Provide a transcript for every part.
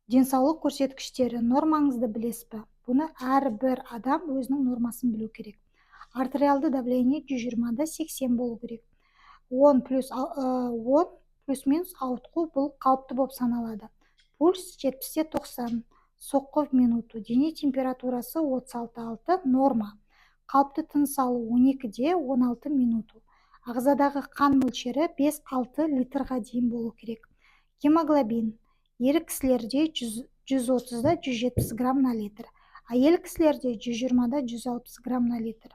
денсаулық көрсеткіштері нормаңызды білесіз бе? Бұны әрбір адам өзінің нормасын білу керек. Артериалды давление 120/80 болу керек. 10 плюс-минус ауытқу бұл қалыпты болып саналады. Пульс 70-90 соққы в минуту. Дене температурасы 36,6 норма. Қалыпты тыныс алу 12-16 минуту. Ағзадағы қан мөлшері 5-6 литрға дейін болу керек. Гемоглобин ер кісілерде 130-170 грамм на литр, әйел кісілерде 120-160 грамм на литр.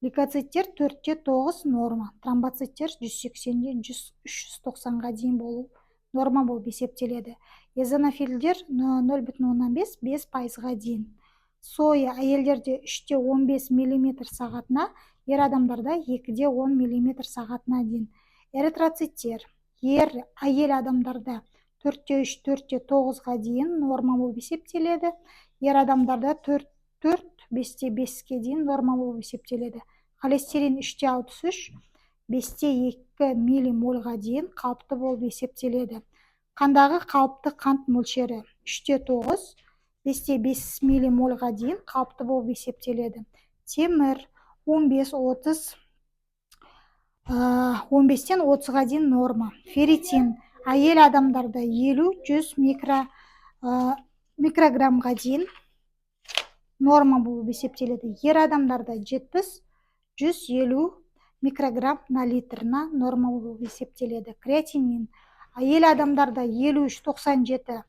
Лейкоциттер 4-9 норма, тромбоциттер 180-390-ға дейін болу норма болып есептеледі. Эозинофилдер 0,5-5%-ға дейін. Соя әйелдерде 3-15 мм сағатына, ер адамдарда 2-10 мм сағатына дейін. Эритроциттер әйел адамдарда 4-3-4-9-ға дейін норма болып есептеледі. Ер адамдарда 4-5-5-ге дейін норма болып есептеледі. Холестерин 3-63, 5-2 миллимольға дейін қалыпты болып есептеледі. Қандағы қалыпты қант мөлшері 3-9, 5-5 миллимольға дейін қалыпты болып есептеледі. Темір 15-30-ға дейін норма. Ферритин әйел адамдарда 50-100 микрограммға дейін норма болып есептеледі. Ер адамдарда 70-150 микрограмм на литрна норма болып есептеледі. Креатинин әйел адамдарда 53-97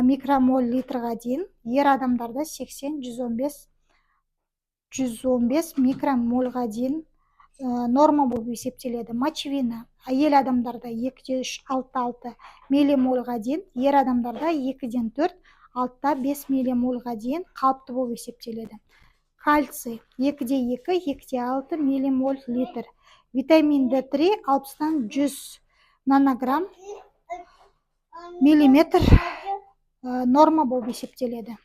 микромоль литрға дейін, ер адамдарда 80-115 микромольға дейін норма болып есептеледі. Мочевина әйел адамдарда 2-3-6 миллимольға дейін, ер адамдарда 2-4, 6-5 миллимольға дейін қалыпты болып есептеледі. Кальций 2-2, 2-6 миллимоль литр. Витамин D3 60-100 нанограмм миллиметр норма болып есептеледі.